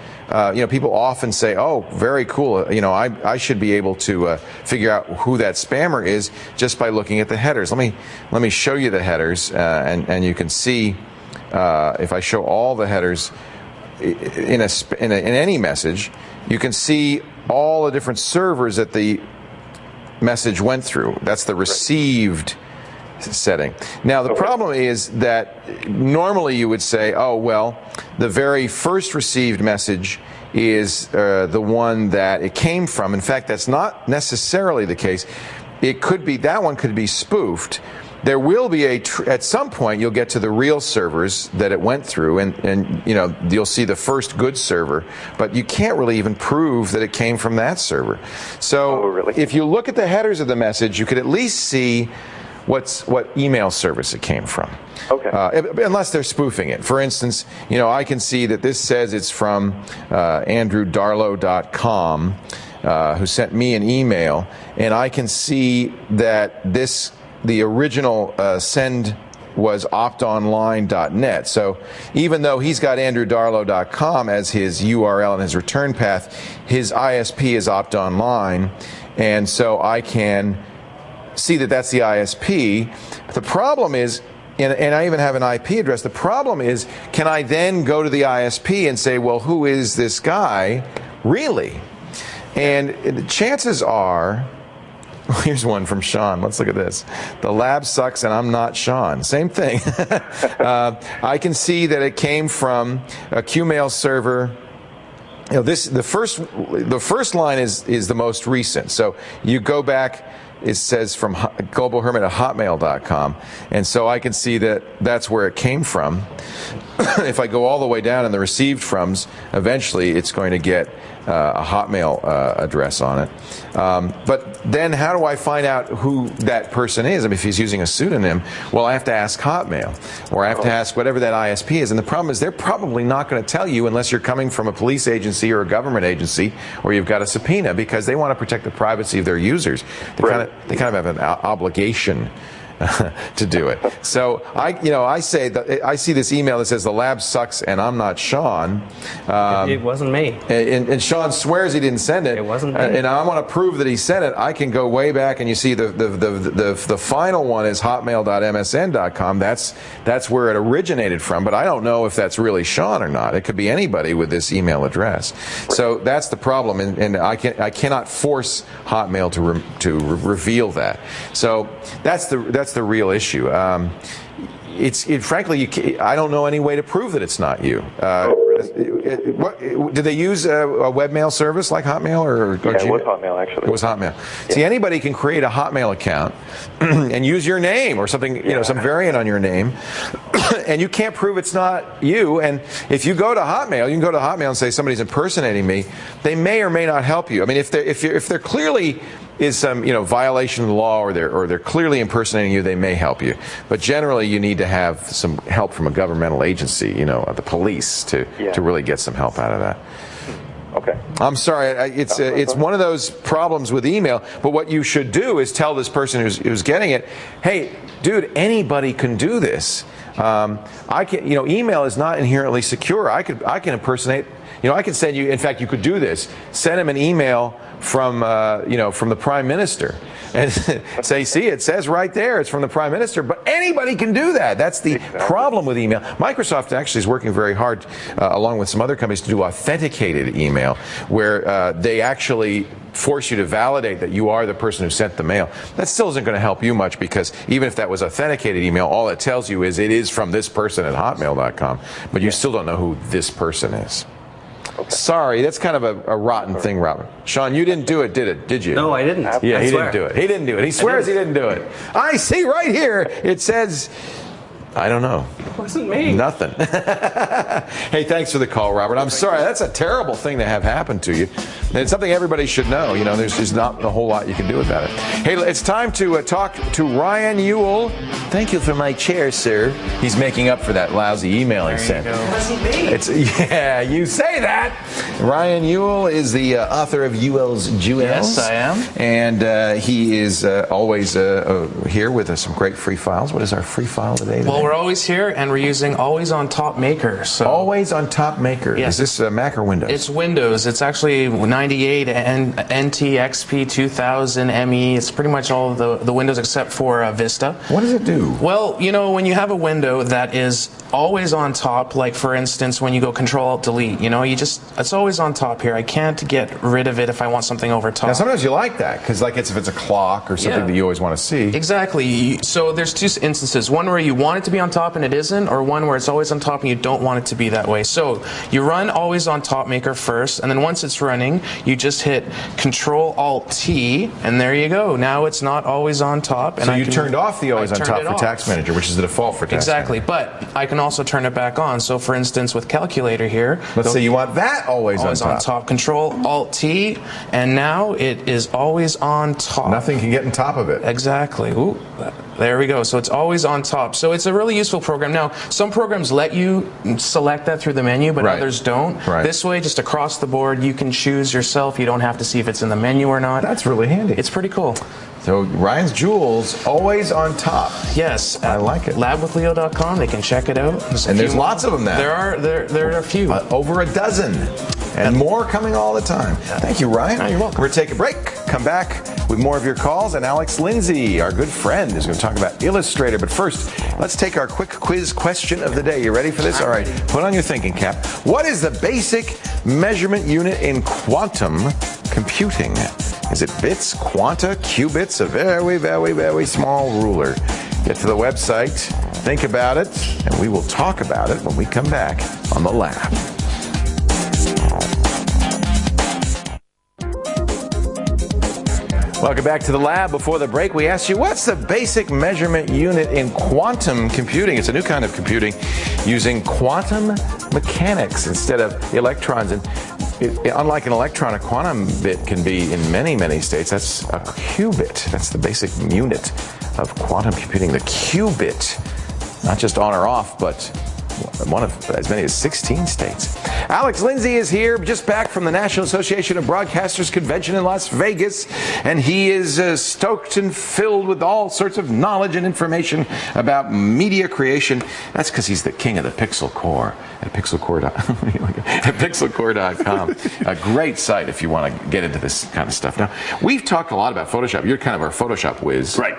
Speaker 2: people often say, "Oh, very cool. I should be able to figure out who that spammer is just by looking at the headers." Let me show you the headers, and you can see if I show all the headers in any message, you can see all the different servers that the message went through. That's the received setting. Now, the problem is that normally you would say, oh, well, the very first received message is the one that it came from. In fact, that's not necessarily the case. It could be, that one could be spoofed. There will be at some point you'll get to the real servers that it went through, and you'll see the first good server, but you can't really even prove that it came from that server. So if you look at the headers of the message, you could at least see what email service it came from.
Speaker 9: Okay.
Speaker 2: Unless they're spoofing it. For instance, I can see that this says it's from AndrewDarlow.com, who sent me an email, and I can see that the original send was optonline.net. So even though he's got AndrewDarlow.com as his URL and his return path, his ISP is optonline, and so I can see that that's the ISP. The problem is, and I even have an IP address, the problem is, can I then go to the ISP and say, well, who is this guy really? And the chances are Here's one from Sean. Let's look at this. The lab sucks and I'm not Sean. Same thing. I can see that it came from a Qmail server. The first line is the most recent. So you go back. It says from globalhermit@hotmail.com, and so I can see that that's where it came from. If I go all the way down in the received froms, eventually it's going to get a Hotmail address on it. But then how do I find out who that person is? I mean, if he's using a pseudonym, well, I have to ask Hotmail, or I have to ask whatever that ISP is. And the problem is they're probably not going to tell you unless you're coming from a police agency or a government agency, or you've got a subpoena, because they want to protect the privacy of their users. They kind of have an obligation to do it. So I say that I see this email that says the lab sucks and I'm not Sean.
Speaker 1: It wasn't me.
Speaker 2: And Sean swears he didn't send it.
Speaker 1: It wasn't me.
Speaker 2: And I want to prove that he sent it. I can go way back, and you see the final one is hotmail.msn.com. That's where it originated from. But I don't know if that's really Sean or not. It could be anybody with this email address. So that's the problem, and I cannot force Hotmail to reveal that. So that's the real issue. Frankly, I don't know any way to prove that it's not you. Did they use a webmail service like Hotmail or
Speaker 9: it was Hotmail, actually.
Speaker 2: It was Hotmail. Yeah. See, anybody can create a Hotmail account and use your name or something, some variant on your name, and you can't prove it's not you. And if you go to Hotmail, you can go to Hotmail and say somebody's impersonating me. They may or may not help you. I mean, if they're clearly is some violation of the law, or they're clearly impersonating you, they may help you. But generally, you need to have some help from a governmental agency, the police, to really get some help out of that.
Speaker 9: Okay.
Speaker 2: I'm sorry. It's one of those problems with email. But what you should do is tell this person who's getting it, hey, dude, anybody can do this. Email is not inherently secure. I can impersonate. I can send you. In fact, you could do this. Send him an email from the Prime Minister, and say, see, it says right there, it's from the Prime Minister. But anybody can do that. That's the problem with email. Microsoft actually is working very hard, along with some other companies, to do authenticated email, where they actually force you to validate that you are the person who sent the mail. That still isn't going to help you much, because even if that was authenticated email, all it tells you is it is from this person at hotmail.com, but you still don't know who this person is. Okay. Sorry, that's kind of a rotten thing, Robert. Sean, you didn't do it, did you?
Speaker 1: No, I didn't.
Speaker 2: Yeah, he didn't do it. He didn't do it. He swears he didn't do it. I see right here, it says, I don't know.
Speaker 1: It wasn't me.
Speaker 2: Nothing. Hey, thanks for the call, Robert. I'm sorry. That's a terrible thing to have happen to you. And it's something everybody should know. There's just not a whole lot you can do about it. Hey, it's time to talk to Ryan Ewell. Thank you for my chair, sir. He's making up for that lousy email he sent. Yeah, you say that. Ryan Ewell is the author of Ewell's Jewels.
Speaker 10: Yes, I am.
Speaker 2: And he is always here with some great free files. What is our free file today?
Speaker 10: Well, we're always here, and we're using Always on Top Maker. So
Speaker 2: Always on Top Maker.
Speaker 10: Yes.
Speaker 2: Is this Mac or Windows?
Speaker 10: It's Windows. It's actually 98 and NT, XP, 2000, ME. It's pretty much all of the Windows except for Vista.
Speaker 2: What does it do?
Speaker 10: Well, when you have a window that is always on top, like for instance, when you go Control-Alt-Delete, it's always on top here. I can't get rid of it if I want something over top.
Speaker 2: Now, sometimes you like that, because if it's a clock or something that you always want to see.
Speaker 10: Exactly. So there's two instances. One where you want it to be on top and it isn't, or one where it's always on top and you don't want it to be that way. So you run Always on Top Maker first, and then once it's running, you just hit Control-Alt-T, and there you go. Now it's not always on top. And
Speaker 2: so you turned off the Always on Top for Tax Manager, which is the default for Tax Manager.
Speaker 10: Exactly, but I can also turn it back on. So for instance, with Calculator here,
Speaker 2: let's say you want that always on top.
Speaker 10: Control-Alt-T, and now it is always on top.
Speaker 2: Nothing can get on top of it.
Speaker 10: Exactly. Ooh, there we go. So it's always on top. So it's a really useful program. Now, some programs let you select that through the menu, but others don't.
Speaker 2: Right.
Speaker 10: This way, just across the board, you can choose yourself. You don't have to see if it's in the menu or not.
Speaker 2: That's really handy.
Speaker 10: It's pretty cool.
Speaker 2: So Ryan's Jewels, always on top.
Speaker 10: Yes.
Speaker 2: I like it.
Speaker 10: Labwithleo.com. They can check it out.
Speaker 2: There's lots of them now.
Speaker 10: There are a few.
Speaker 2: Over a dozen. And more coming all the time. Thank you, Ryan.
Speaker 10: Oh, you're welcome.
Speaker 2: We're going to take a break. Come back with more of your calls. And Alex Lindsey, our good friend, is going to talk about Illustrator. But first, let's take our quick quiz question of the day. You ready for this? All right. Put on your thinking cap. What is the basic measurement unit in quantum computing? Is it bits, quanta, qubits? A very, very, very small ruler. Get to the website, think about it, and we will talk about it when we come back on The Lab. Welcome back to The Lab. Before the break, we asked you, what's the basic measurement unit in quantum computing? It's a new kind of computing using quantum mechanics instead of electrons. And unlike an electron, a quantum bit can be in many, many states. That's a qubit. That's the basic unit of quantum computing, the qubit. Not just on or off, but one of as many as 16 states. Alex Lindsey is here, just back from the National Association of Broadcasters convention in Las Vegas, and he is stoked and filled with all sorts of knowledge and information about media creation. That's because he's the king of the pixel core at pixelcore.com. A great site if you want to get into this kind of stuff. Now, we've talked a lot about Photoshop. You're kind of our Photoshop whiz.
Speaker 11: Right.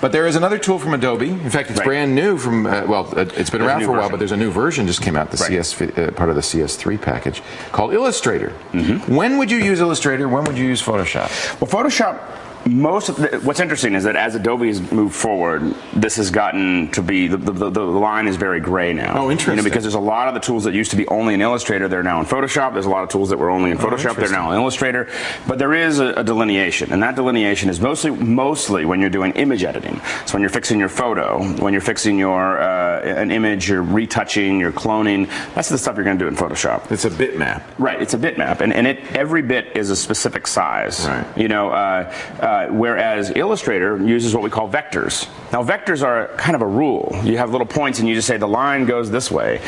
Speaker 2: But there is another tool from Adobe. In fact, it's brand new from, it's been around for a while, but there's a new version just came out, the part of the CS3 package, called Illustrator. When would you use Illustrator? When would you use Photoshop?
Speaker 11: Well, Photoshop, what's interesting is that as Adobe has moved forward, this has gotten to be, the line is very gray now.
Speaker 2: Oh, interesting.
Speaker 11: Because there's a lot of the tools that used to be only in Illustrator, they're now in Photoshop. There's a lot of tools that were only in Photoshop, they're now in Illustrator. But there is a delineation, and that delineation is mostly when you're doing image editing. So when you're fixing your photo, when you're fixing your an image, you're retouching, you're cloning, that's the stuff you're going to do in Photoshop.
Speaker 2: It's a bitmap.
Speaker 11: Right, it's a bitmap, and every bit is a specific size.
Speaker 2: Right.
Speaker 11: Whereas Illustrator uses what we call vectors. Now, vectors are kind of a rule. You have little points and you just say the line goes this way.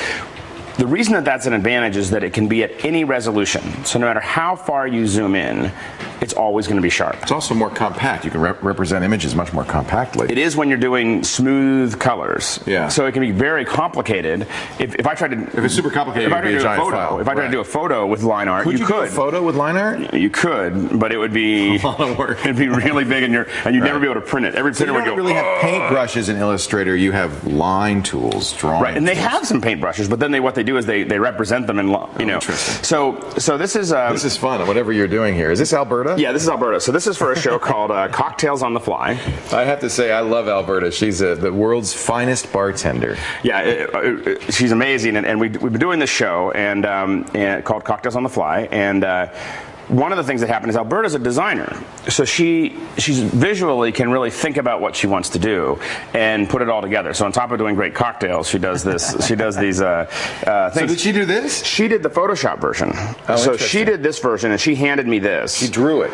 Speaker 11: The reason that that's an advantage is that it can be at any resolution. So no matter how far you zoom in, it's always going to be sharp.
Speaker 2: It's also more compact. You can represent images much more compactly.
Speaker 11: It is when you're doing smooth colors.
Speaker 2: Yeah.
Speaker 11: So it can be very complicated. If I tried to,
Speaker 2: if it's super complicated, it would be a giant file.
Speaker 11: If I tried to do a photo with line art,
Speaker 2: you could. Do a photo with line art?
Speaker 11: You could, but it would be
Speaker 2: a lot of work.
Speaker 11: It'd be really big, and you'd never be able to print it. Every printer would go.
Speaker 2: You don't really have paintbrushes in Illustrator. You have line tools, drawing.
Speaker 11: Right, and they have some paintbrushes, but then what they do is they represent them in,
Speaker 2: Interesting.
Speaker 11: So this is
Speaker 2: fun. Whatever you're doing here, is this Alberta?
Speaker 11: Yeah, this is Alberta. So this is for a show called Cocktails on the Fly.
Speaker 2: I have to say, I love Alberta. She's the world's finest bartender.
Speaker 11: Yeah, she's amazing, and we've been doing this show and called Cocktails on the Fly, and one of the things that happened is Alberta's a designer, so she's visually can really think about what she wants to do and put it all together. So on top of doing great cocktails, she does this. She does these things.
Speaker 2: So did she do this?
Speaker 11: She did the Photoshop version. So she did this version, and she handed me this.
Speaker 2: She drew it.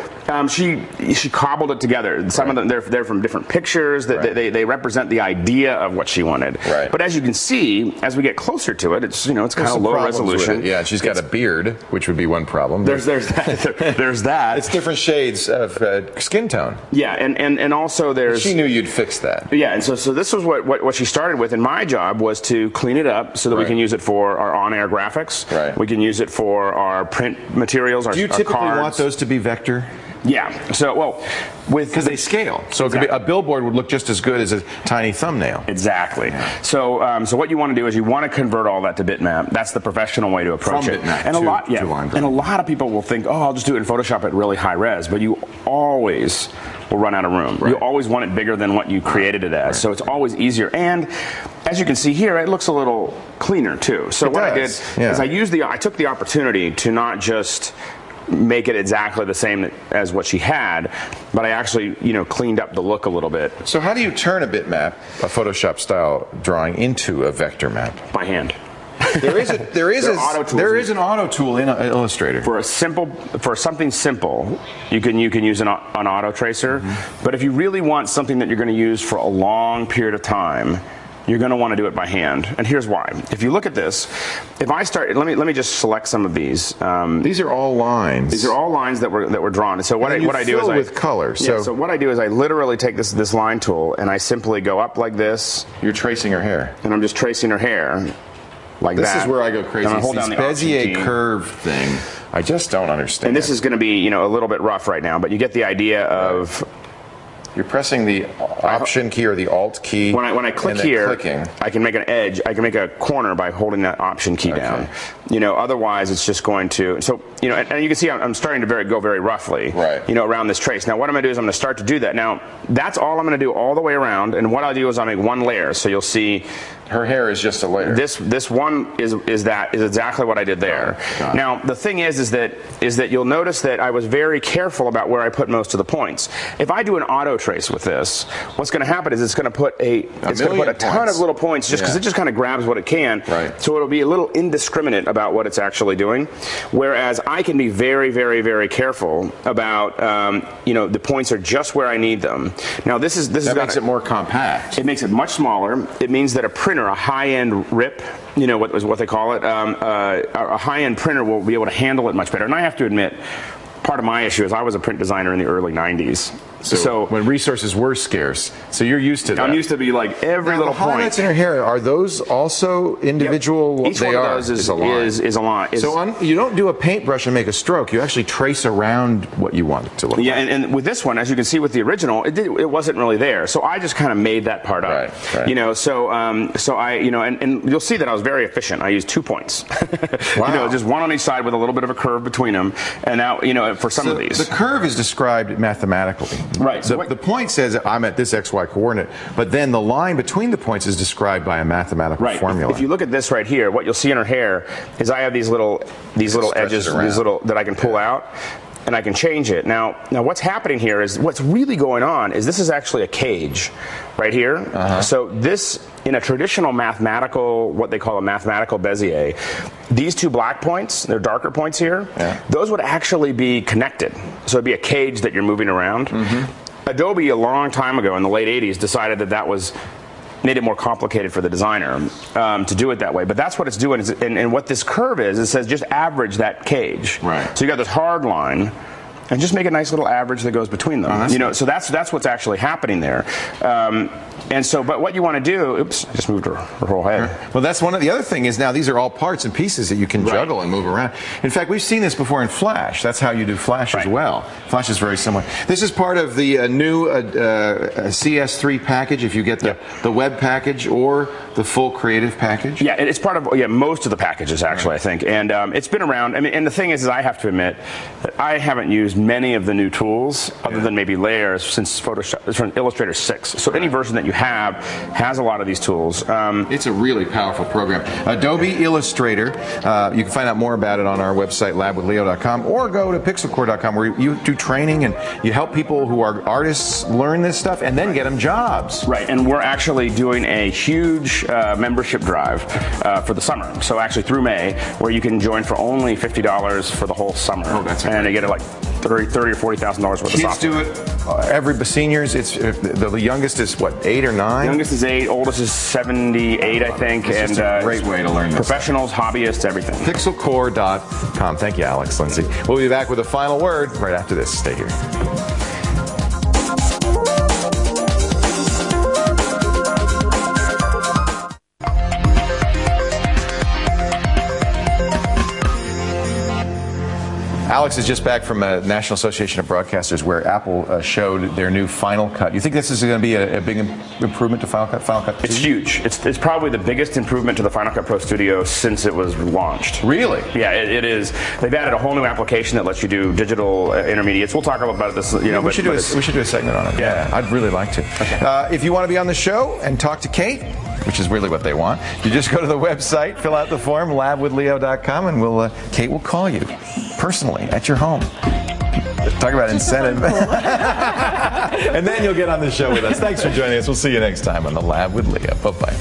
Speaker 11: She cobbled it together. Some of them they're from different pictures. That they represent the idea of what she wanted.
Speaker 2: Right.
Speaker 11: But as you can see, as we get closer to it, it's it's kind of low resolution.
Speaker 2: Yeah, she's got a beard, which would be one problem.
Speaker 11: There's that. There's that.
Speaker 2: It's different shades of skin tone.
Speaker 11: Yeah, and also there's.
Speaker 2: She knew you'd fix that.
Speaker 11: Yeah, and so this was what she started with, and my job was to clean it up so that we can use it for our on-air graphics.
Speaker 2: Right.
Speaker 11: We can use it for our print materials.
Speaker 2: Do you typically want those to be vector?
Speaker 11: Yeah. So
Speaker 2: because they scale, so it could be, a billboard would look just as good as a tiny thumbnail.
Speaker 11: Exactly. So what you want to do is you want to convert all that to bitmap. That's the professional way to approach it.
Speaker 2: And
Speaker 11: a lot of people will think, oh, I'll just do it in Photoshop at really high res, but you always will run out of room. Right. You always want it bigger than what you created it as. Right. So it's always easier. And as you can see here, it looks a little cleaner too. So what I did is I took the opportunity to not just make it exactly the same as what she had, but I actually, cleaned up the look a little bit.
Speaker 2: So how do you turn a bitmap, a Photoshop style drawing, into a vector map?
Speaker 11: By hand.
Speaker 2: There is an auto tool in Illustrator.
Speaker 11: For something simple, you can use an auto tracer. But if you really want something that you're going to use for a long period of time, you're going to want to do it by hand, and here's why. If you look at this, if I start, let me just select some of these.
Speaker 2: These are all lines.
Speaker 11: These are all lines that were drawn. So what I do is
Speaker 2: with color.
Speaker 11: So what I do is I literally take this line tool and I simply go up like this.
Speaker 2: You're tracing her hair,
Speaker 11: and I'm just tracing her hair. Like
Speaker 2: this is where I go crazy.
Speaker 11: And I hold down the
Speaker 2: Bezier curve thing. I just don't understand.
Speaker 11: And this is going to be a little bit rough right now, but you get the idea of.
Speaker 2: You're pressing the Option key or the Alt key.
Speaker 11: When I click here, I can make an edge. I can make a corner by holding that Option key down. Otherwise, it's just going to. So, and you can see I'm starting to go very roughly,
Speaker 2: right.
Speaker 11: Around this trace. Now, what I'm going to do is I'm going to start to do that. Now, that's all I'm going to do all the way around. And what I'll do is I'll make one layer. So you'll see.
Speaker 2: Her hair is just a layer.
Speaker 11: This one is exactly what I did there. Now, the thing is that you'll notice that I was very careful about where I put most of the points. If I do an auto trace with this, what's going to happen is it's going to put a ton of little points just because it just kind of grabs what it can.
Speaker 2: Right.
Speaker 11: So it'll be a little indiscriminate about what it's actually doing. Whereas I can be very, very, very careful about the points are just where I need them. Now this makes
Speaker 2: it more compact.
Speaker 11: It makes it much smaller. It means that a high-end RIP, what they call it, a high-end printer will be able to handle it much better. And I have to admit, part of my issue is I was a print designer in the early 90s.
Speaker 2: So when resources were scarce, so you're used to that.
Speaker 11: I'm used to be like every little point.
Speaker 2: Highlights in her hair, are those also individual?
Speaker 11: Yep. Each one of those is a line.
Speaker 2: So you don't do a paintbrush and make a stroke. You actually trace around what you want it to look like.
Speaker 11: Yeah, and with this one, as you can see with the original, it wasn't really there. So I just kind of made that part up.
Speaker 2: Right.
Speaker 11: So I, and you'll see that I was very efficient. I used 2 points.
Speaker 2: Wow.
Speaker 11: Just one on each side with a little bit of a curve between them. And now, for some of these.
Speaker 2: The curve is described mathematically.
Speaker 11: Right.
Speaker 2: The point says I'm at this XY coordinate, but then the line between the points is described by a mathematical formula.
Speaker 11: If you look at this right here, what you'll see in her hair is I have these little edges, that I can pull out. And I can change it. Now what's happening here is what's really going on is this is actually a cage right here. So this, in a traditional mathematical, what they call a mathematical Bezier, these two black points, they're darker points here, those would actually be connected. So it'd be a cage that you're moving around. Adobe a long time ago in the late 80s decided that made it more complicated for the designer to do it that way. But that's what it's doing. And what this curve is, it says just average that cage.
Speaker 2: Right.
Speaker 11: So you got this hard line, and just make a nice little average that goes between them. So that's what's actually happening there. But what you want to do, oops, I just moved her whole head.
Speaker 2: Well, that's one of the other thing is now these are all parts and pieces that you can juggle and move around. In fact, we've seen this before in Flash. That's how you do Flash as well. Flash is very similar. This is part of the new CS3 package, if you get the web package or the full creative package.
Speaker 11: Yeah, it's part of most of the packages actually, I think. And it's been around. I mean, and the thing is I have to admit that I haven't used many of the new tools other than maybe layers since Illustrator 6. So any version that you have has a lot of these tools.
Speaker 2: It's a really powerful program. Adobe Illustrator. You can find out more about it on our website, labwithleo.com, or go to pixelcore.com, where you do training and you help people who are artists learn this stuff and then get them jobs.
Speaker 11: Right, and we're actually doing a huge membership drive for the summer. So actually through May, where you can join for only $50 for the whole summer.
Speaker 2: Oh, that's
Speaker 11: and you get like $30,000 or $40,000 worth of software.
Speaker 2: Kids do it. Seniors, the youngest is what, 8 or 9?
Speaker 11: Youngest is 8, oldest is 78, I think.
Speaker 2: It's just a great way to learn this.
Speaker 11: Professionals, hobbyists, everything.
Speaker 2: Pixelcore.com. Thank you, Alex, Lindsey. We'll be back with a final word right after this. Stay here. Alex is just back from a National Association of Broadcasters where Apple showed their new Final Cut. You think this is going to be a big improvement to Final Cut? Final Cut?
Speaker 11: It's huge. It's probably the biggest improvement to the Final Cut Pro Studio since it was launched.
Speaker 2: Really?
Speaker 11: Yeah, it is. They've added a whole new application that lets you do digital intermediates. We'll talk about this. We should do
Speaker 2: a segment on it. Yeah, I'd really like to. Okay. If you want to be on the show and talk to Kate, which is really what they want, you just go to the website, fill out the form, labwithleo.com, and Kate will call you personally at your home. Talk about incentive. And then you'll get on the show with us. Thanks for joining us. We'll see you next time on The Lab with Leo. Bye-bye.